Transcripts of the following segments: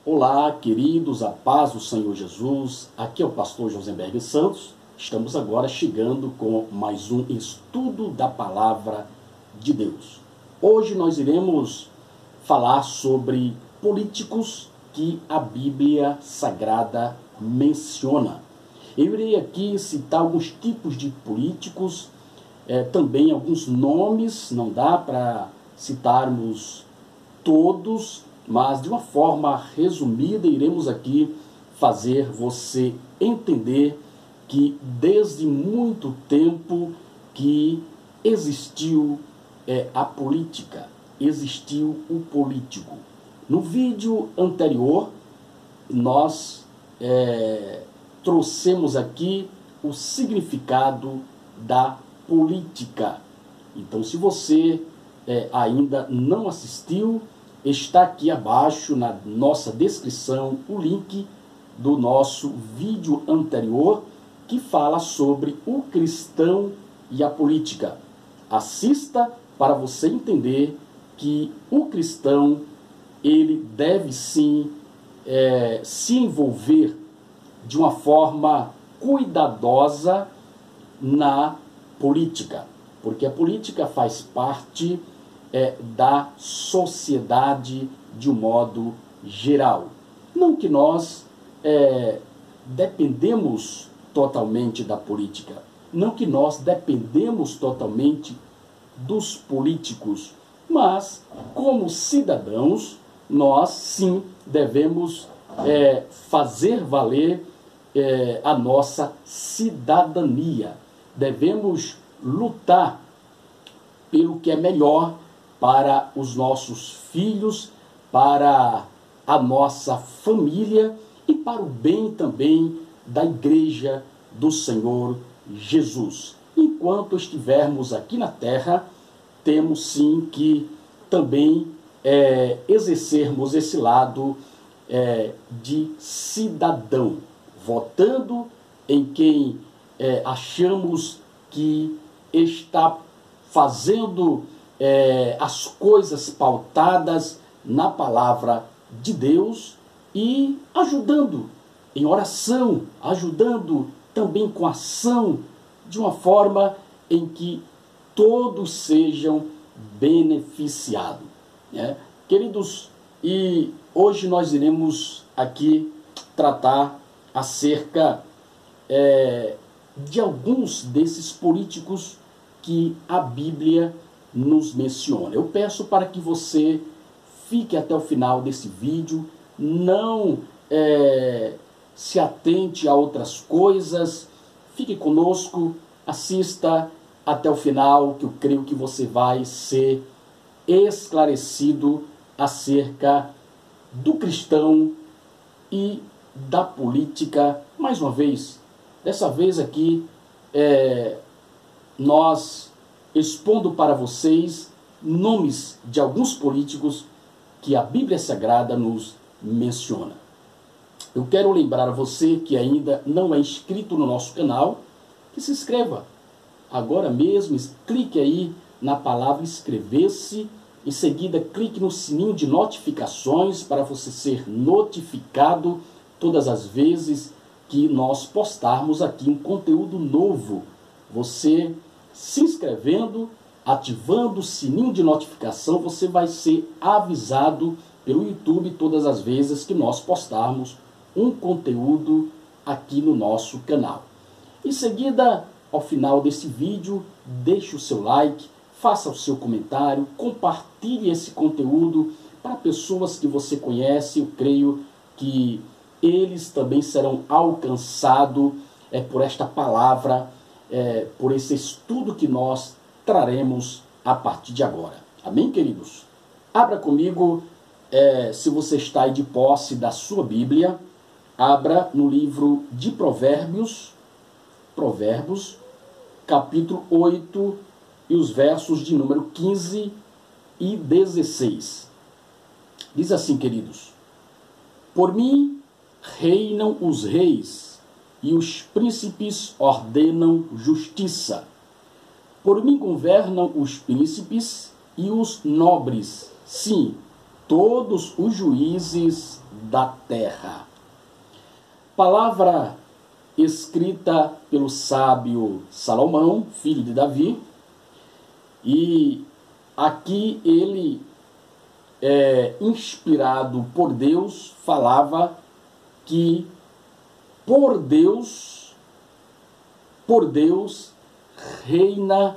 Olá, queridos, a paz do Senhor Jesus. Aqui é o pastor Josenberg Santos. Estamos agora chegando com mais um estudo da Palavra de Deus. Hoje nós iremos falar sobre políticos que a Bíblia Sagrada menciona. Eu irei aqui citar alguns tipos de políticos, também alguns nomes, não dá para citarmos todos, mas de uma forma resumida iremos aqui fazer você entender que desde muito tempo que existiu a política, existiu o político. No vídeo anterior nós trouxemos aqui o significado da política. Então, se você ainda não assistiu, está aqui abaixo na nossa descrição o link do nosso vídeo anterior que fala sobre o cristão e a política. Assista para você entender que o cristão ele deve sim se envolver de uma forma cuidadosa na política, porque a política faz parte da sociedade de um modo geral. Não que nós dependemos totalmente da política, não que nós dependemos totalmente dos políticos, mas como cidadãos nós sim devemos fazer valer a nossa cidadania. Devemos lutar pelo que é melhor para os nossos filhos, para a nossa família e para o bem também da Igreja do Senhor Jesus. Enquanto estivermos aqui na terra, temos sim que também exercermos esse lado de cidadão, votando em quem achamos que está fazendo as coisas pautadas na palavra de Deus e ajudando em oração, ajudando também com ação, de uma forma em que todos sejam beneficiados. Queridos, e hoje nós iremos aqui tratar acerca de alguns desses políticos que a Bíblia nos menciona. Eu peço para que você fique até o final desse vídeo, não se atente a outras coisas, fique conosco, assista até o final, que eu creio que você vai ser esclarecido acerca do cristão e da política. Mais uma vez, dessa vez aqui, nós expondo para vocês nomes de alguns políticos que a Bíblia Sagrada nos menciona. Eu quero lembrar a você que ainda não é inscrito no nosso canal, que se inscreva agora mesmo, clique aí na palavra inscrever-se, em seguida clique no sininho de notificações para você ser notificado todas as vezes que nós postarmos aqui um conteúdo novo. Você se inscrevendo, ativando o sininho de notificação, você vai ser avisado pelo YouTube todas as vezes que nós postarmos um conteúdo aqui no nosso canal. Em seguida, ao final desse vídeo, deixe o seu like, faça o seu comentário, compartilhe esse conteúdo para pessoas que você conhece. Eu creio que eles também serão alcançados por esta palavra, por esse estudo que nós traremos a partir de agora. Amém, queridos? Abra comigo, se você está aí de posse da sua Bíblia, abra no livro de Provérbios, capítulo 8, e os versos de número 15 e 16. Diz assim, queridos: por mim reinam os reis, e os príncipes ordenam justiça. Por mim governam os príncipes e os nobres, sim, todos os juízes da terra. Palavra escrita pelo sábio Salomão, filho de Davi, e aqui ele, inspirado por Deus, falava que por Deus reina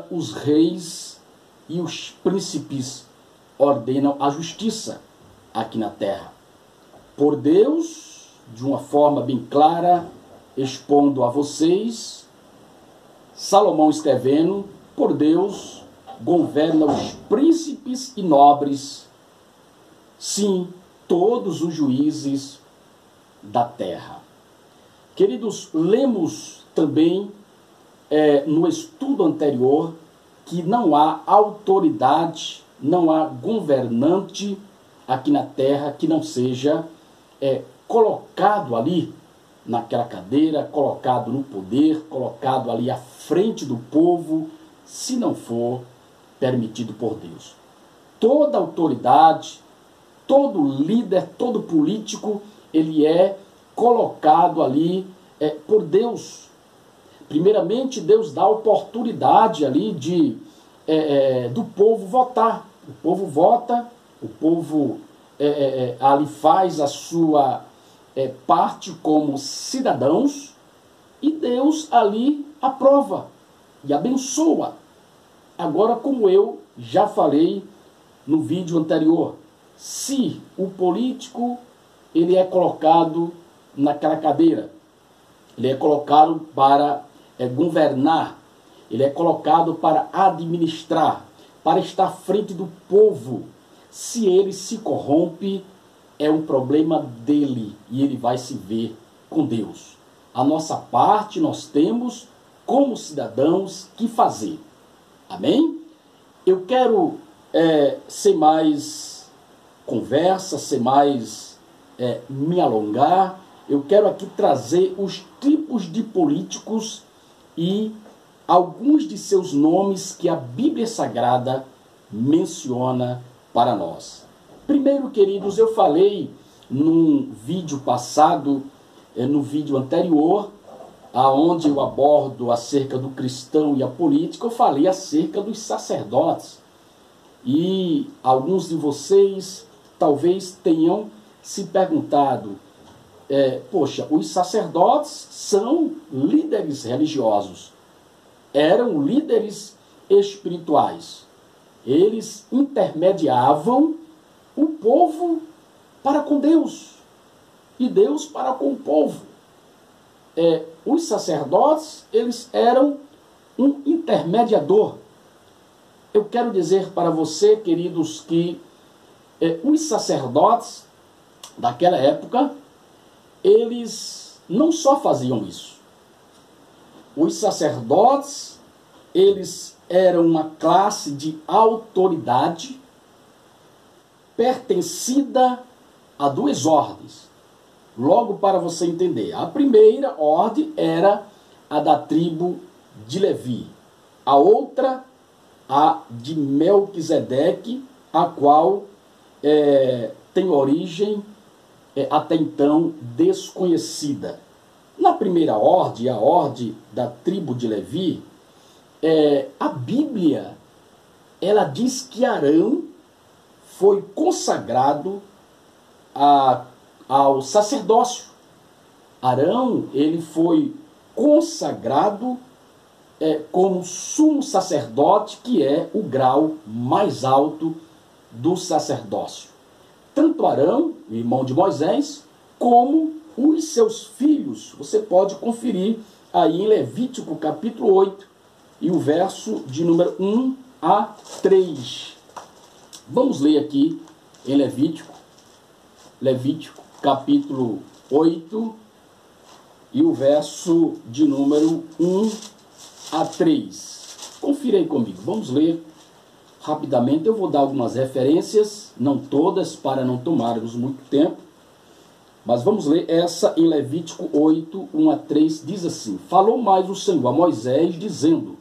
os reis e os príncipes ordenam a justiça aqui na terra. Por Deus, de uma forma bem clara, expondo a vocês, Salomão escrevendo, por Deus governa os príncipes e nobres, sim, todos os juízes da terra. Queridos, lemos também no estudo anterior que não há autoridade, não há governante aqui na terra que não seja colocado ali naquela cadeira, colocado no poder, colocado ali à frente do povo, se não for permitido por Deus. Toda autoridade, todo líder, todo político, ele é colocado ali por Deus. Primeiramente, Deus dá a oportunidade ali do povo votar. O povo vota, o povo ali faz a sua parte como cidadãos, e Deus ali aprova e abençoa. Agora, como eu já falei no vídeo anterior, se o político ele é colocado naquela cadeira, ele é colocado para governar, ele é colocado para administrar, para estar à frente do povo. Se ele se corrompe, é um problema dele e ele vai se ver com Deus. A nossa parte nós temos, como cidadãos, que fazer. Amém? Eu quero ser mais conversa, ser mais me alongar. Eu quero aqui trazer os tipos de políticos e alguns de seus nomes que a Bíblia Sagrada menciona para nós. Primeiro, queridos, eu falei num vídeo passado, no vídeo anterior, aonde eu abordo acerca do cristão e a política, eu falei acerca dos sacerdotes. E alguns de vocês talvez tenham se perguntado, poxa, os sacerdotes são líderes religiosos, eram líderes espirituais. Eles intermediavam o povo para com Deus e Deus para com o povo. Os sacerdotes, eles eram um intermediador. Eu quero dizer para você, queridos, que os sacerdotes daquela época, eles não só faziam isso. Os sacerdotes, eles eram uma classe de autoridade pertencida a duas ordens. Logo, para você entender, a primeira ordem era a da tribo de Levi. A outra, a de Melquisedeque, a qual tem origem até então desconhecida. Na primeira ordem, a ordem da tribo de Levi, a Bíblia, ela diz que Arão foi consagrado ao sacerdócio. Arão, ele foi consagrado como sumo sacerdote, que é o grau mais alto do sacerdócio. Tanto Arão, irmão de Moisés, como os seus filhos. Você pode conferir aí em Levítico capítulo 8 e o verso de número 1 a 3. Vamos ler aqui em Levítico capítulo 8 e o verso de número 1 a 3. Confira aí comigo, vamos ler rapidamente. Eu vou dar algumas referências, não todas, para não tomarmos muito tempo, mas vamos ler essa em Levítico 8, 1 a 3, diz assim: Falou mais o Senhor a Moisés, dizendo: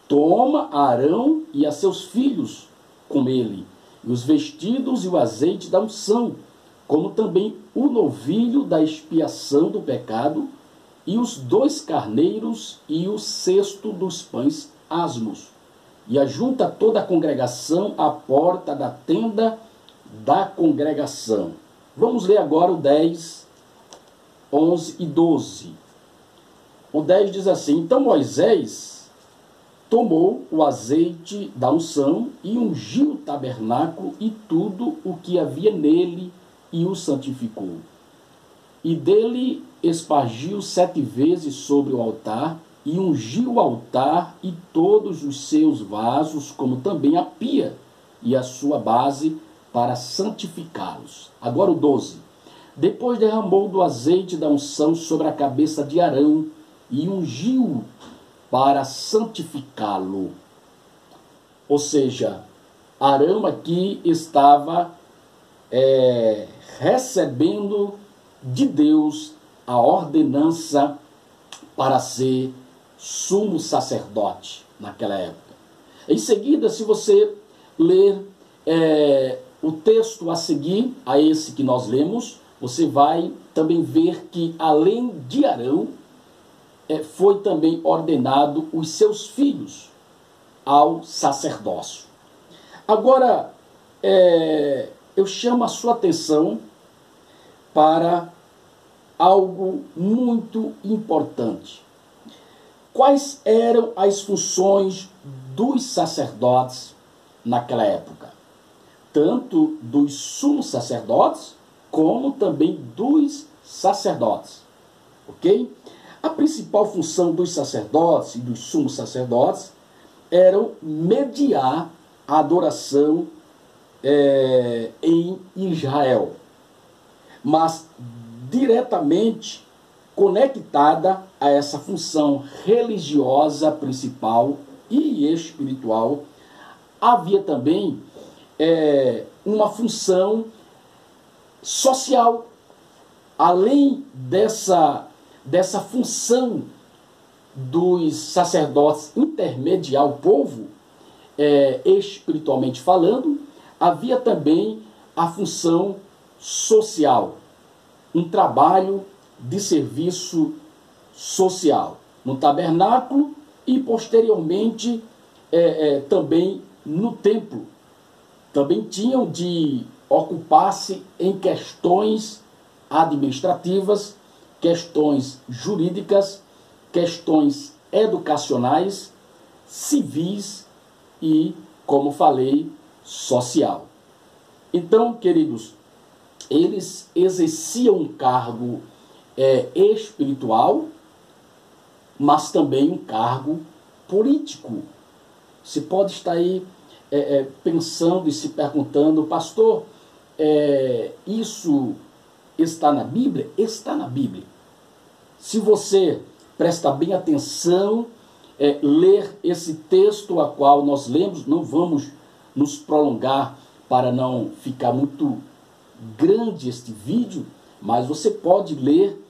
Toma a Arão e a seus filhos com ele, e os vestidos e o azeite da unção, como também o novilho da expiação do pecado, e os 2 carneiros e o 6º dos pães asmos. E ajunta toda a congregação à porta da tenda da congregação. Vamos ler agora o 10, 11 e 12. O 10 diz assim: Então Moisés tomou o azeite da unção e ungiu o tabernáculo e tudo o que havia nele e o santificou. E dele espargiu 7 vezes sobre o altar e ungiu o altar e todos os seus vasos, como também a pia e a sua base, para santificá-los. Agora o 12. Depois derramou do azeite da unção sobre a cabeça de Arão e ungiu para santificá-lo. Ou seja, Arão aqui estava recebendo de Deus a ordenança para ser sumo sacerdote naquela época. Em seguida, se você ler o texto a seguir a esse que nós lemos, você vai também ver que, além de Arão, foi também ordenado os seus filhos ao sacerdócio. Agora, eu chamo a sua atenção para algo muito importante. Quais eram as funções dos sacerdotes naquela época? Tanto dos sumos sacerdotes, como também dos sacerdotes. Ok? A principal função dos sacerdotes e dos sumos sacerdotes era mediar a adoração em Israel, mas diretamente conectada a essa função religiosa principal e espiritual, havia também uma função social. Além dessa função dos sacerdotes intermediar o povo, espiritualmente falando, havia também a função social, um trabalho de serviço social no tabernáculo e posteriormente também no templo. Também tinham de ocupar-se em questões administrativas, questões jurídicas, questões educacionais, civis e, como falei, social. Então, queridos, eles exerciam um cargo espiritual, mas também um cargo político. Você pode estar aí pensando e se perguntando: pastor, isso está na Bíblia? Está na Bíblia. Se você prestar bem atenção, ler esse texto a qual nós lemos, não vamos nos prolongar para não ficar muito grande este vídeo, mas você pode ler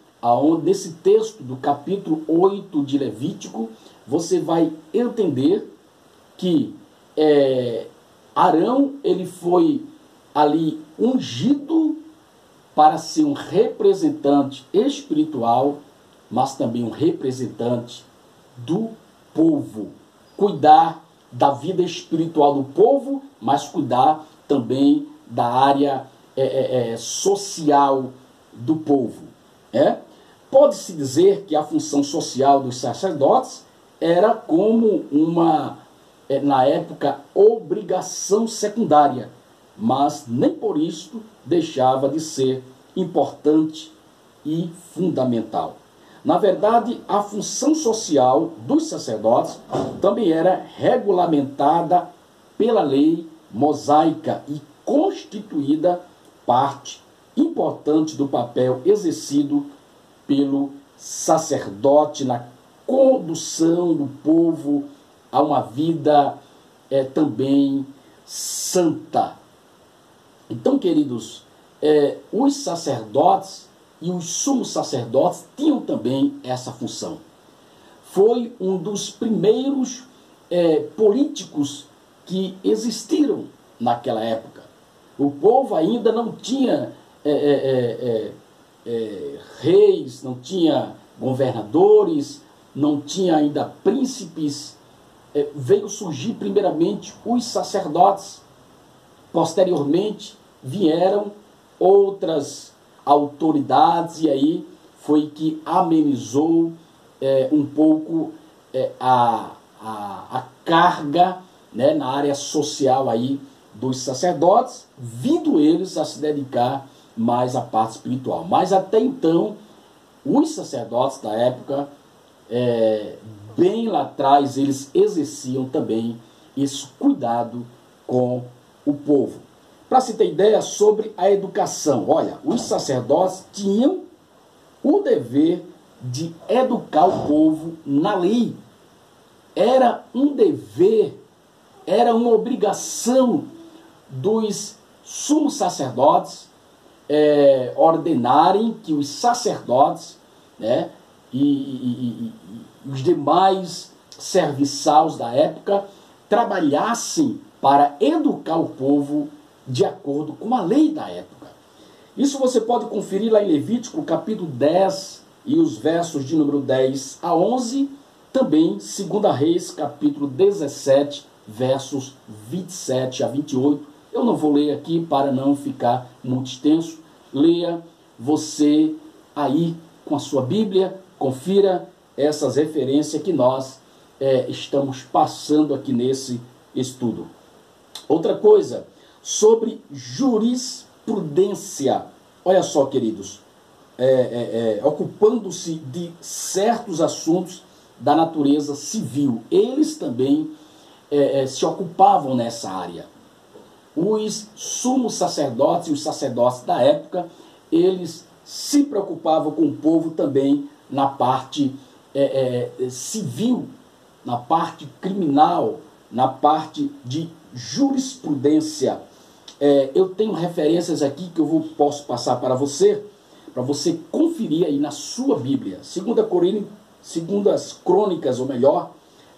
nesse texto do capítulo 8 de Levítico, você vai entender que Arão, ele foi ali ungido para ser um representante espiritual, mas também um representante do povo. Cuidar da vida espiritual do povo, mas cuidar também da área social do povo. Pode-se dizer que a função social dos sacerdotes era como uma, na época, obrigação secundária, mas nem por isso deixava de ser importante e fundamental. Na verdade, a função social dos sacerdotes também era regulamentada pela lei mosaica e constituída parte importante do papel exercido pelo sacerdote na condução do povo a uma vida também santa. Então, queridos, os sacerdotes e os sumos sacerdotes tinham também essa função. Foi um dos primeiros políticos que existiram naquela época. O povo ainda não tinha reis, não tinha governadores, não tinha ainda príncipes. Veio surgir primeiramente os sacerdotes. Posteriormente vieram outras autoridades, e aí foi que amenizou um pouco a carga, né, na área social aí dos sacerdotes, vindo eles a se dedicar mais à parte espiritual. Mas até então, os sacerdotes da época, bem lá atrás, eles exerciam também esse cuidado com o povo. Para se ter ideia sobre a educação, olha, os sacerdotes tinham o dever de educar o povo na lei. Era um dever, era uma obrigação dos sumos sacerdotes ordenarem que os sacerdotes, né, e os demais serviçais da época trabalhassem para educar o povo de acordo com a lei da época. Isso você pode conferir lá em Levítico, capítulo 10, e os versos de número 10 a 11, também 2 Reis, capítulo 17, versos 27 a 28. Eu não vou ler aqui para não ficar muito extenso. Leia você aí com a sua Bíblia, confira essas referências que nós estamos passando aqui nesse estudo. Outra coisa, sobre jurisprudência. Olha só, queridos, ocupando-se de certos assuntos da natureza civil. Eles também se ocupavam nessa área. Os sumos sacerdotes e os sacerdotes da época, eles se preocupavam com o povo também na parte civil, na parte criminal, na parte de jurisprudência. Eu tenho referências aqui que eu posso passar para você conferir aí na sua Bíblia. 2 Crônicas, ou melhor,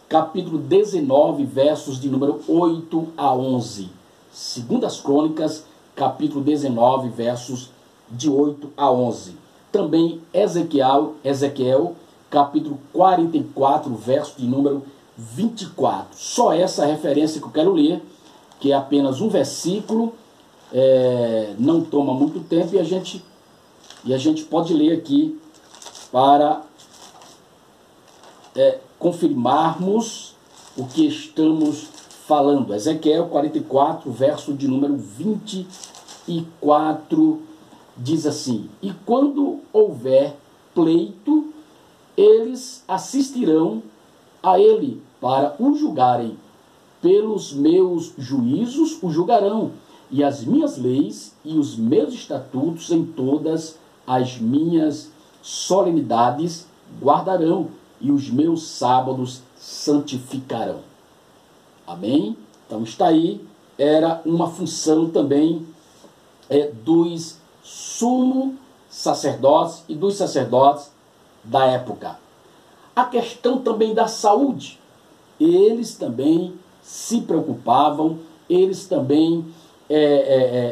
capítulo 19, versos de número 8 a 11. 2 Crônicas, capítulo 19, versos de 8 a 11. Também Ezequiel, capítulo 44, verso de número 24. Só essa referência que eu quero ler, que é apenas um versículo, não toma muito tempo, e a gente pode ler aqui para confirmarmos o que estamos falando. Ezequiel 44, verso de número 24, diz assim: e quando houver pleito, eles assistirão a ele para o julgarem. Pelos meus juízos o julgarão, e as minhas leis e os meus estatutos em todas as minhas solenidades guardarão, e os meus sábados santificarão. Amém? Então está aí, era uma função também dos sumos sacerdotes e dos sacerdotes da época. A questão também da saúde, eles também se preocupavam, eles também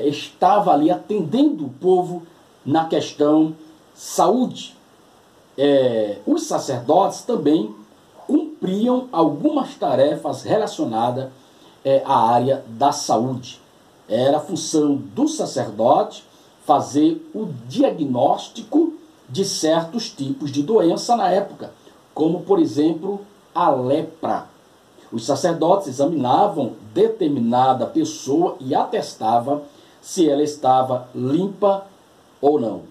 estavam ali atendendo o povo na questão saúde. Os sacerdotes também cumpriam algumas tarefas relacionadas à área da saúde. Era a função do sacerdote fazer o diagnóstico de certos tipos de doença na época, como, por exemplo, a lepra. Os sacerdotes examinavam determinada pessoa e atestavam se ela estava limpa ou não.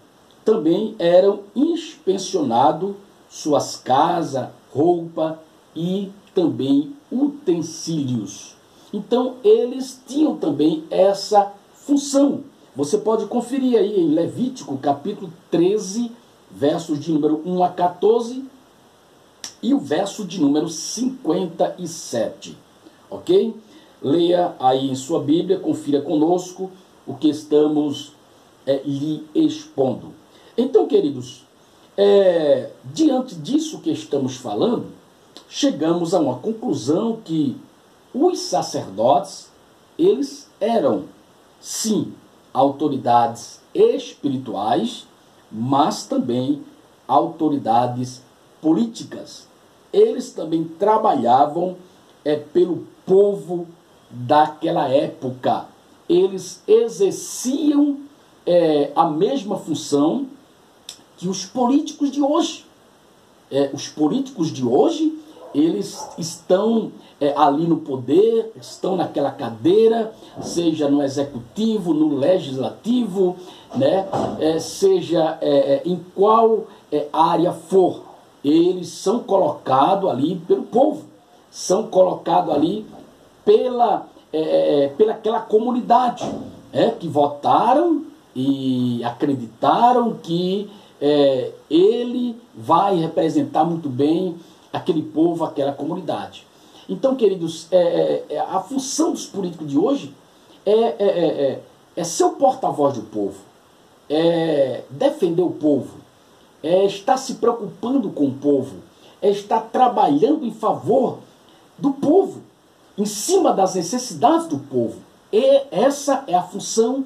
Também eram inspecionados suas casas, roupa e também utensílios. Então, eles tinham também essa função. Você pode conferir aí em Levítico, capítulo 13, versos de número 1 a 14 e o verso de número 57. Ok? Leia aí em sua Bíblia, confira conosco o que estamos lhe expondo. Então, queridos, diante disso que estamos falando, chegamos a uma conclusão que os sacerdotes, eles eram, sim, autoridades espirituais, mas também autoridades políticas. Eles também trabalhavam pelo povo daquela época. Eles exerciam a mesma função que os políticos de hoje. Os políticos de hoje, eles estão ali no poder, estão naquela cadeira, seja no executivo, no legislativo, né? Seja em qual área for, eles são colocados ali pelo povo, são colocados ali pela aquela comunidade que votaram e acreditaram que ele vai representar muito bem aquele povo, aquela comunidade. Então, queridos, a função dos políticos de hoje é ser o porta-voz do povo, defender o povo, estar se preocupando com o povo, estar trabalhando em favor do povo, em cima das necessidades do povo. E essa é a função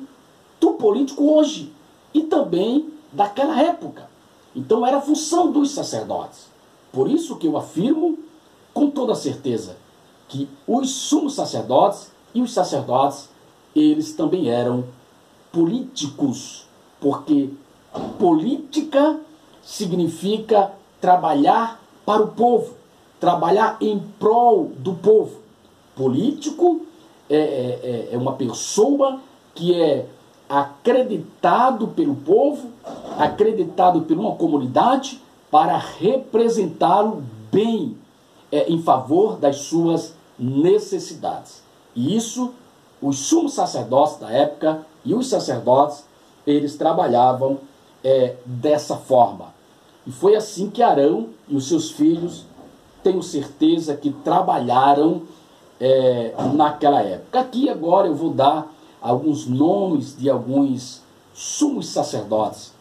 do político hoje e também daquela época. Então era a função dos sacerdotes. Por isso que eu afirmo com toda certeza que os sumos sacerdotes e os sacerdotes, eles também eram políticos, porque política significa trabalhar para o povo, trabalhar em prol do povo. Político é uma pessoa que é acreditado pelo povo, acreditado por uma comunidade para representá-lo bem em favor das suas necessidades. E isso, os sumos sacerdotes da época e os sacerdotes, eles trabalhavam dessa forma. E foi assim que Arão e os seus filhos, tenho certeza que trabalharam naquela época. Aqui agora eu vou dar alguns nomes de alguns sumos sacerdotes.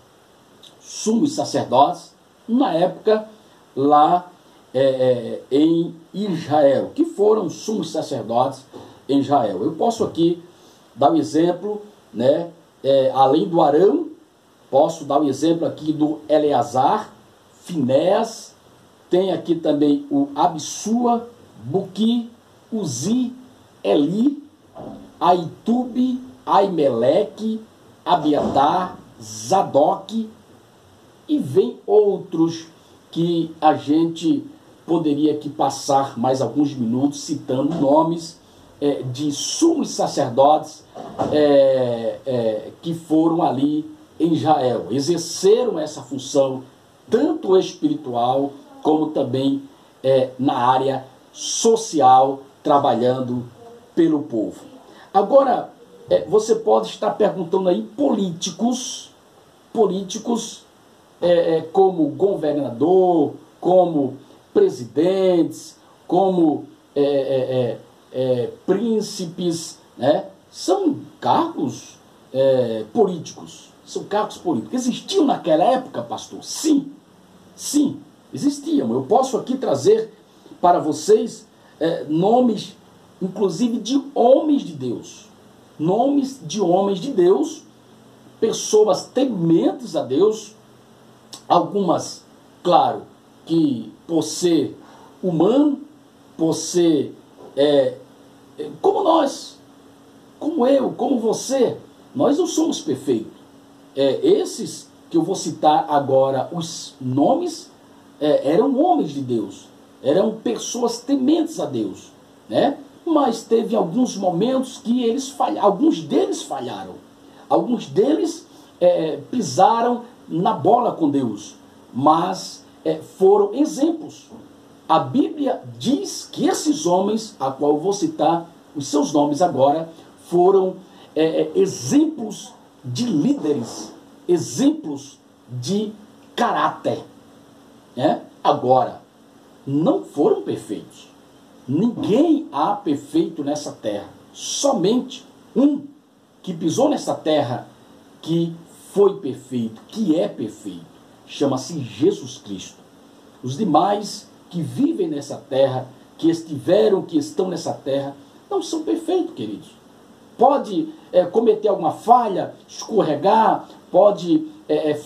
Sumos sacerdotes na época lá em Israel, que foram sumos sacerdotes em Israel. Eu posso aqui dar o exemplo, né, além do Arão, posso dar o exemplo aqui do Eleazar, Finéas, tem aqui também o Abissua, Buqui, Uzi, Eli, Aitube, Aimeleque, Abiatar, Zadok, e vem outros que a gente poderia aqui passar mais alguns minutos citando nomes de sumos sacerdotes que foram ali em Israel, exerceram essa função tanto espiritual como também na área social, trabalhando pelo povo. Agora, você pode estar perguntando aí, políticos como governador, como presidentes, como príncipes, né? São cargos políticos. São cargos políticos. Existiam naquela época, pastor? Sim, existiam. Eu posso aqui trazer para vocês nomes, inclusive de homens de Deus. Nomes de homens de Deus, pessoas tementes a Deus, algumas, claro, que por ser humano, por ser como nós, como eu, como você, nós não somos perfeitos. Esses que eu vou citar agora, os nomes, eram homens de Deus, eram pessoas tementes a Deus, né? Mas teve alguns momentos que eles falharam, alguns deles falharam, alguns deles pisaram na bola com Deus, mas foram exemplos. A Bíblia diz que esses homens, a qual eu vou citar os seus nomes agora, foram exemplos de líderes, exemplos de caráter. Agora, não foram perfeitos. Ninguém há perfeito nessa terra. Somente um que pisou nessa terra que foi perfeito, que é perfeito. Chama-se Jesus Cristo. Os demais que vivem nessa terra, que estiveram, que estão nessa terra, não são perfeitos, queridos. pode cometer alguma falha, escorregar, pode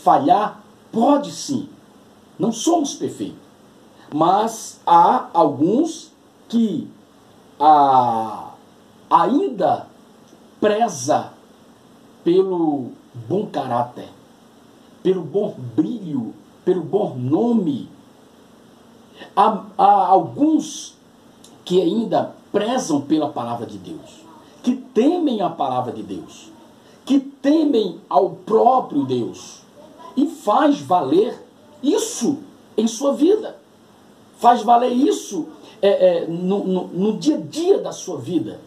falhar, pode sim. Não somos perfeitos. Mas há alguns que ainda preza pelo bom caráter, pelo bom brilho, pelo bom nome. Há alguns que ainda prezam pela palavra de Deus, que temem a palavra de Deus, que temem ao próprio Deus e faz valer isso em sua vida, faz valer isso no dia a dia da sua vida,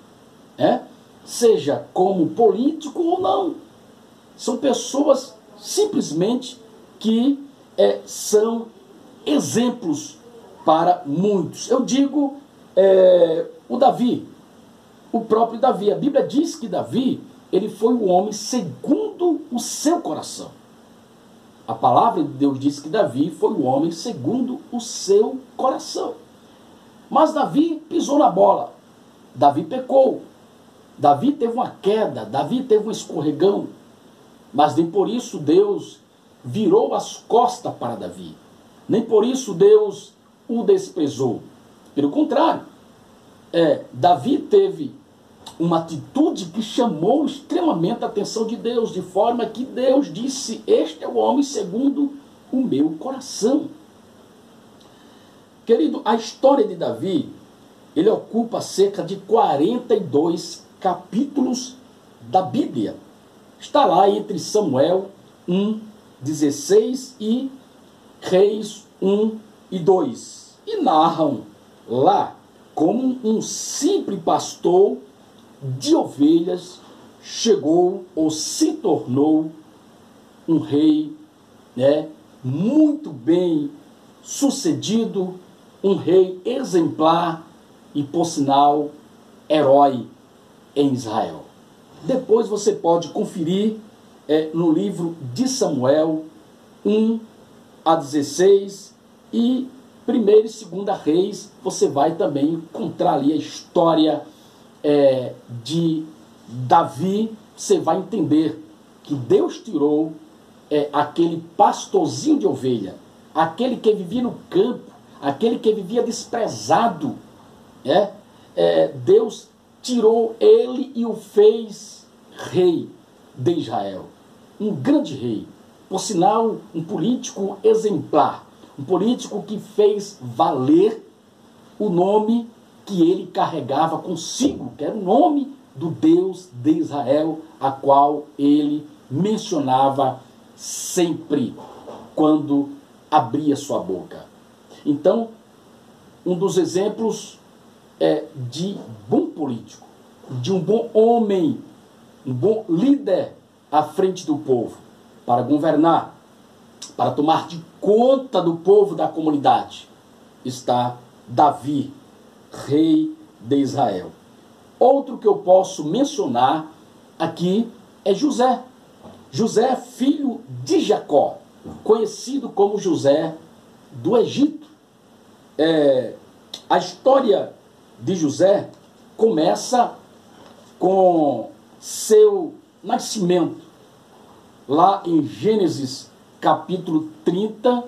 seja como político ou não. São pessoas simplesmente que são exemplos para muitos. Eu digo o Davi, o próprio Davi. A Bíblia diz que Davi, ele foi o homem segundo o seu coração. A palavra de Deus diz que Davi foi o homem segundo o seu coração. Mas Davi pisou na bola. Davi pecou. Davi teve uma queda. Davi teve um escorregão. Mas nem por isso Deus virou as costas para Davi. Nem por isso Deus o desprezou. Pelo contrário, Davi teve uma atitude que chamou extremamente a atenção de Deus, de forma que Deus disse: este é o homem segundo o meu coração. Querido, a história de Davi, ele ocupa cerca de 42 capítulos da Bíblia. Está lá entre Samuel 1, 16 e Reis 1 e 2. E narram lá como um simples pastor de ovelhas chegou ou se tornou um rei, muito bem sucedido, um rei exemplar e, por sinal, herói em Israel. Depois você pode conferir no livro de Samuel 1 a 16 e 1 e 2 Reis, você vai também encontrar ali a história de Davi. Você vai entender que Deus tirou aquele pastorzinho de ovelha, aquele que vivia no campo, aquele que vivia desprezado, Deus tirou ele e o fez rei de Israel, um grande rei, por sinal um político exemplar, um político que fez valer o nome que ele carregava consigo, que era o nome do Deus de Israel, a qual ele mencionava sempre quando abria sua boca. Então, um dos exemplos de bom político, de um bom homem, um bom líder à frente do povo, para governar, para tomar de conta do povo, da comunidade, está Davi, rei de Israel. Outro que eu posso mencionar aqui é José. José, filho de Jacó, conhecido como José do Egito. A história de José começa com seu nascimento, lá em Gênesis capítulo 30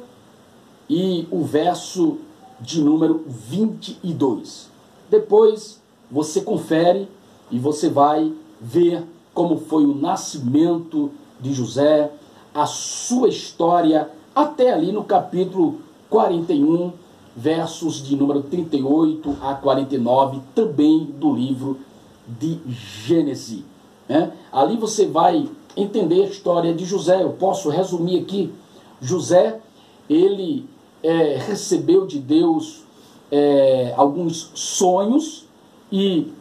e o verso de número 22. Depois você confere e você vai ver como foi o nascimento de José, a sua história, até ali no capítulo 41, versos de número 38 a 49, também do livro de Gênesis. Ali você vai entender a história de José. Eu posso resumir aqui. José, ele recebeu de Deus alguns sonhos, e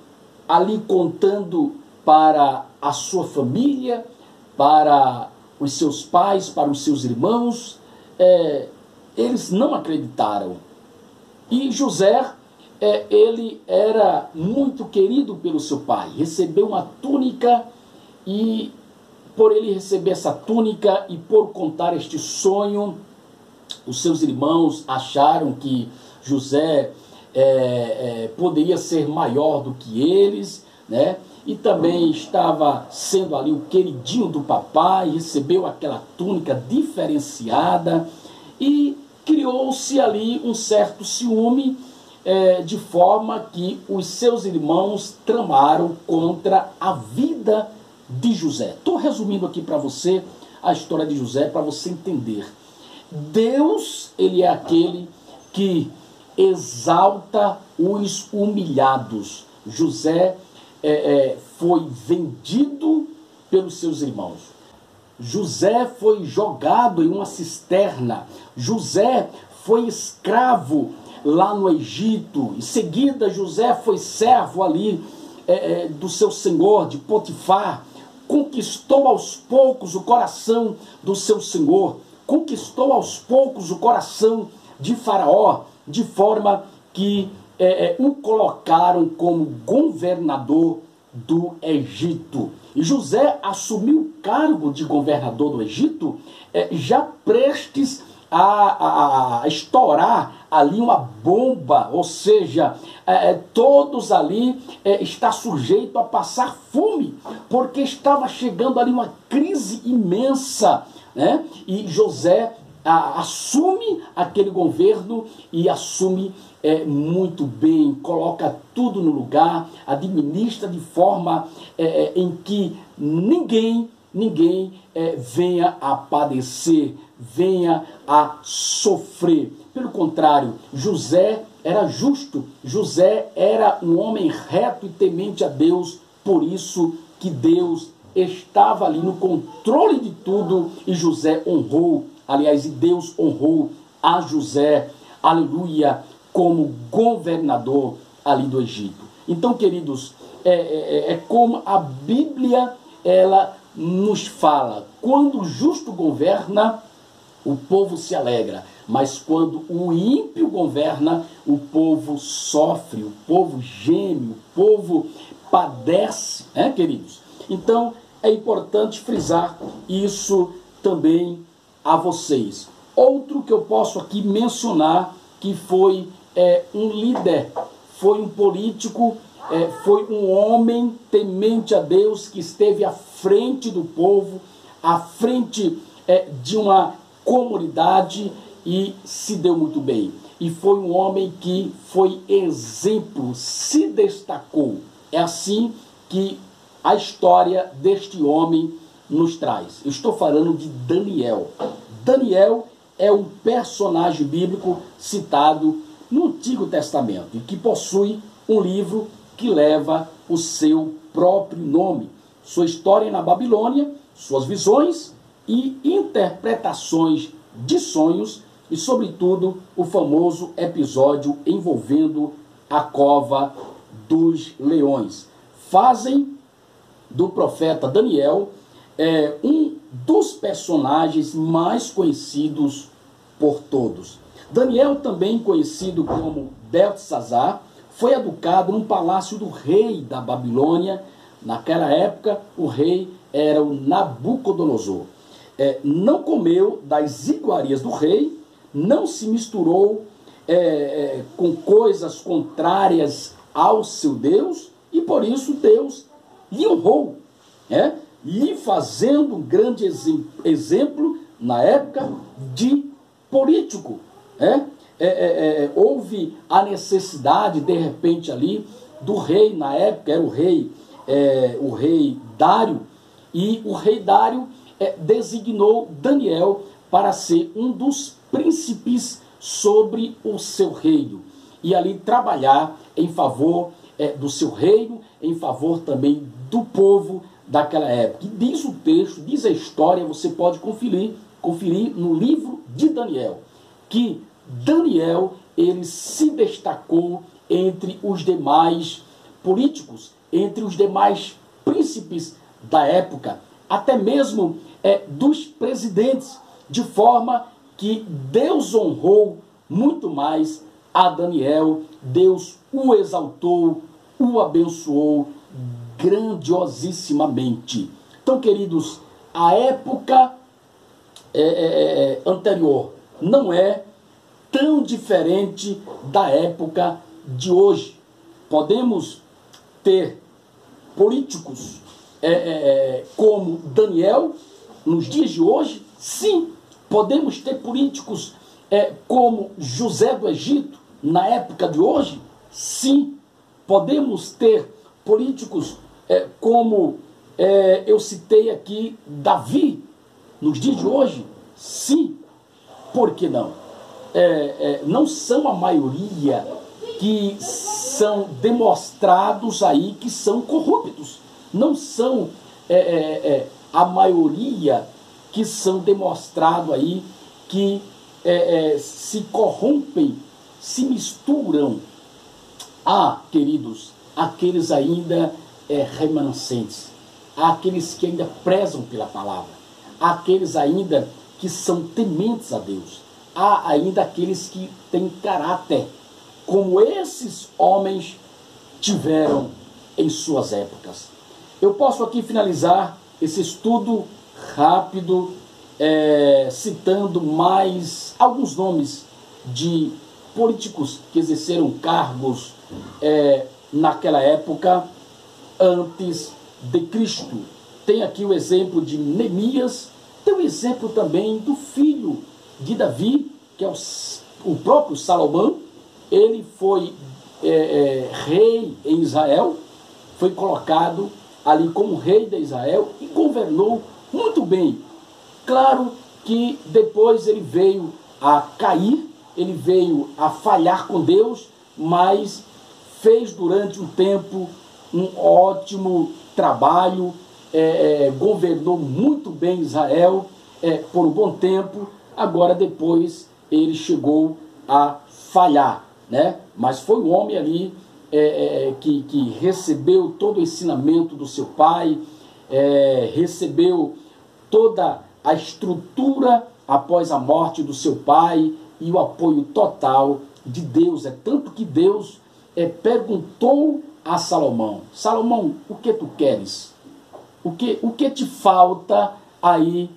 ali contando para a sua família, para os seus pais, para os seus irmãos, eles não acreditaram. E José, ele era muito querido pelo seu pai, recebeu uma túnica, e por ele receber essa túnica e por contar este sonho, os seus irmãos acharam que José poderia ser maior do que eles, e também estava sendo ali o queridinho do papai, recebeu aquela túnica diferenciada e criou-se ali um certo ciúme, de forma que os seus irmãos tramaram contra a vida de José. Estou resumindo aqui para você a história de José para você entender. Deus, ele é aquele que exalta os humilhados. José foi vendido pelos seus irmãos. José foi jogado em uma cisterna. José foi escravo lá no Egito. Em seguida, José foi servo ali do seu senhor, de Potifar. Conquistou aos poucos o coração do seu senhor. Conquistou aos poucos o coração de Faraó, de forma que o colocaram como governador do Egito. E José assumiu o cargo de governador do Egito já prestes a estourar ali uma bomba, ou seja, todos ali está sujeito a passar fome, porque estava chegando ali uma crise imensa, né? E José assume aquele governo e assume muito bem, coloca tudo no lugar, administra de forma em que ninguém venha a padecer, venha a sofrer. Pelo contrário, José era justo, José era um homem reto e temente a Deus, por isso que Deus estava ali no controle de tudo e José honrou, aliás, e Deus honrou a José, aleluia, como governador ali do Egito. Então, queridos, como a Bíblia, ela nos fala, quando o justo governa, o povo se alegra, mas quando o ímpio governa, o povo sofre, o povo geme, o povo padece, queridos? Então, é importante frisar isso também a vocês. Outro que eu posso aqui mencionar, que foi um líder, foi um político, foi um homem temente a Deus, que esteve à frente do povo, à frente de uma comunidade e se deu muito bem. E foi um homem que foi exemplo, se destacou. É assim que a história deste homem nos traz. Eu estou falando de Daniel. Daniel é um personagem bíblico citado no Antigo Testamento e que possui um livro que leva o seu próprio nome. Sua história na Babilônia, suas visões e interpretações de sonhos e, sobretudo, o famoso episódio envolvendo a cova dos leões. Fazem do profeta Daniel um dos personagens mais conhecidos por todos. Daniel, também conhecido como Beltesazar, foi educado num palácio do rei da Babilônia. Naquela época, o rei era o Nabucodonosor. Não comeu das iguarias do rei, não se misturou com coisas contrárias ao seu Deus, e por isso Deus lhe honrou, lhe fazendo um grande exemplo na época de político. Houve a necessidade, de repente, ali do rei, na época era o rei Dário, e o rei Dário designou Daniel para ser um dos príncipes sobre o seu reino, e ali trabalhar em favor do seu reino, em favor também do povo daquela época. E diz o texto, diz a história, você pode conferir no livro de Daniel, que Daniel, ele se destacou entre os demais políticos, entre os demais príncipes da época, até mesmo dos presidentes, de forma que Deus honrou muito mais a Daniel, Deus o exaltou, o abençoou grandiosissimamente. Então, queridos, a época anterior não é tão diferente da época de hoje. Podemos ter políticos como Daniel nos dias de hoje? Sim. Podemos ter políticos como José do Egito na época de hoje? Sim. Podemos ter políticos como eu citei aqui Davi nos dias de hoje? Sim. Por que não? Não são a maioria que são demonstrados aí que são corruptos. Não são a maioria que são demonstrados aí que se corrompem, se misturam queridos, aqueles ainda remanescentes, aqueles que ainda prezam pela palavra, aqueles ainda que são tementes a Deus, há ainda aqueles que têm caráter, como esses homens tiveram em suas épocas. Eu posso aqui finalizar esse estudo rápido, citando mais alguns nomes de políticos que exerceram cargos naquela época antes de Cristo. Tem aqui o exemplo de Neemias, tem o exemplo também do filho de Davi, que é o próprio Salomão. Ele foi rei em Israel, foi colocado ali como rei de Israel e governou muito bem. Claro que depois ele veio a cair, ele veio a falhar com Deus, mas fez durante um tempo um ótimo trabalho, governou muito bem Israel por um bom tempo. Agora depois ele chegou a falhar, né? Mas foi um homem ali que recebeu todo o ensinamento do seu pai, recebeu toda a estrutura após a morte do seu pai e o apoio total de Deus. É tanto que Deus perguntou a Salomão: Salomão, o que tu queres? O que te falta aí,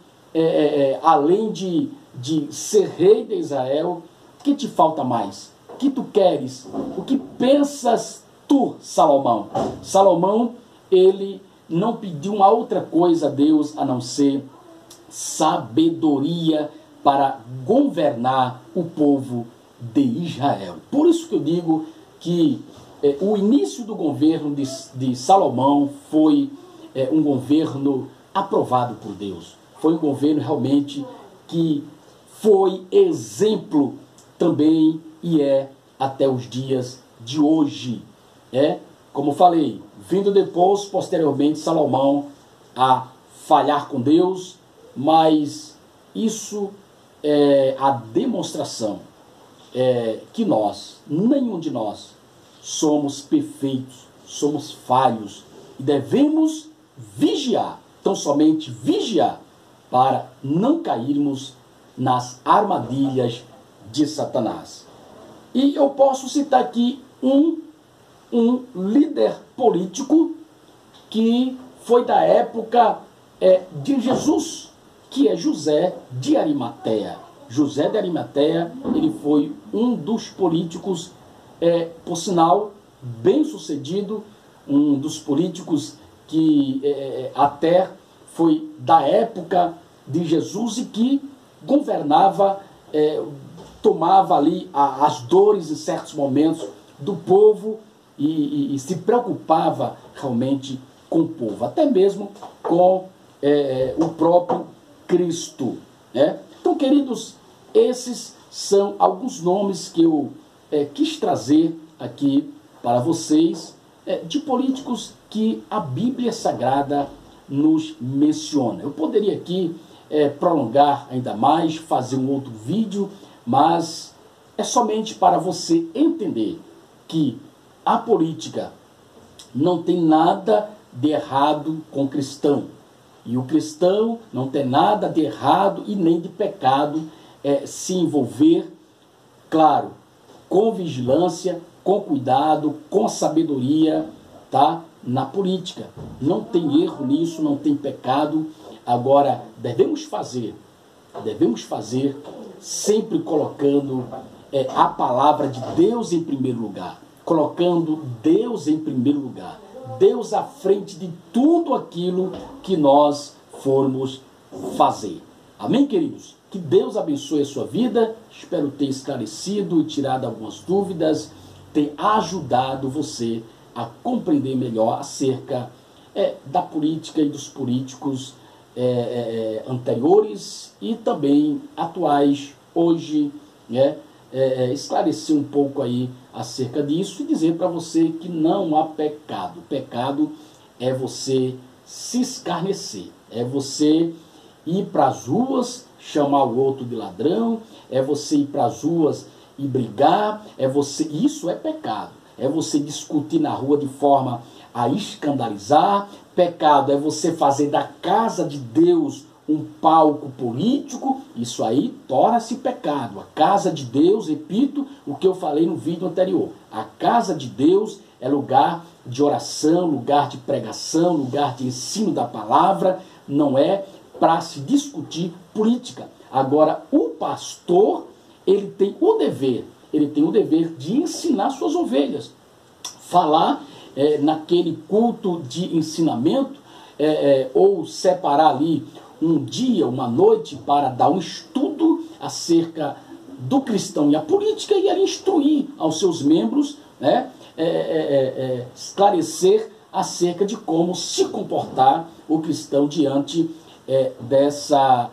além de ser rei de Israel? O que te falta mais? O que tu queres? O que pensas tu, Salomão? Salomão, ele não pediu uma outra coisa a Deus a não ser sabedoria para governar o povo de Israel. Por isso que eu digo que o início do governo de Salomão foi um governo aprovado por Deus. Foi um governo realmente que foi exemplo também e até os dias de hoje. Como falei, vindo depois, posteriormente, Salomão a falhar com Deus, mas isso é a demonstração que nós, nenhum de nós, somos perfeitos, somos falhos e devemos vigiar, tão somente vigiar, para não cairmos nas armadilhas de Satanás. E eu posso citar aqui um líder político que foi da época de Jesus, que é José de Arimateia. José de Arimateia, ele foi um dos políticos, por sinal, bem sucedido, um dos políticos que até foi da época de Jesus e que governava, tomava ali as dores em certos momentos do povo e se preocupava realmente com o povo, até mesmo com o próprio Cristo. Então, queridos, esses são alguns nomes que eu quis trazer aqui para vocês, de políticos que a Bíblia Sagrada nos menciona. Eu poderia aqui prolongar ainda mais, fazer um outro vídeo, mas é somente para você entender que a política não tem nada de errado com o cristão. E o cristão não tem nada de errado e nem de pecado se envolver, claro, com vigilância, com cuidado, com sabedoria, tá? Na política. Não tem erro nisso, não tem pecado. Agora, devemos fazer sempre colocando a palavra de Deus em primeiro lugar. Colocando Deus em primeiro lugar. Deus à frente de tudo aquilo que nós formos fazer. Amém, queridos? Que Deus abençoe a sua vida. Espero ter esclarecido e tirado algumas dúvidas, ter ajudado você a compreender melhor acerca da política e dos políticos anteriores e também atuais, hoje, né? Esclarecer um pouco aí acerca disso e dizer para você que não há pecado. Pecado é você se escarnecer, é você ir para as ruas, chamar o outro de ladrão, é você ir para as ruas e brigar, isso é pecado. É você discutir na rua de forma a escandalizar. Pecado é você fazer da casa de Deus um palco político. Isso aí torna-se pecado. A casa de Deus, repito o que eu falei no vídeo anterior, a casa de Deus é lugar de oração, lugar de pregação, lugar de ensino da palavra, não é para se discutir política. Agora, o pastor, ele tem o dever de ensinar suas ovelhas, falar naquele culto de ensinamento, ou separar ali um dia, uma noite, para dar um estudo acerca do cristão e a política e ali instruir aos seus membros, né, esclarecer acerca de como se comportar o cristão diante dessa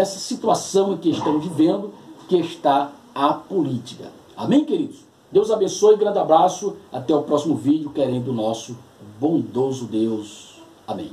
situação em que estamos vivendo, que está a política. Amém, queridos? Deus abençoe, grande abraço, até o próximo vídeo, querendo o nosso bondoso Deus. Amém.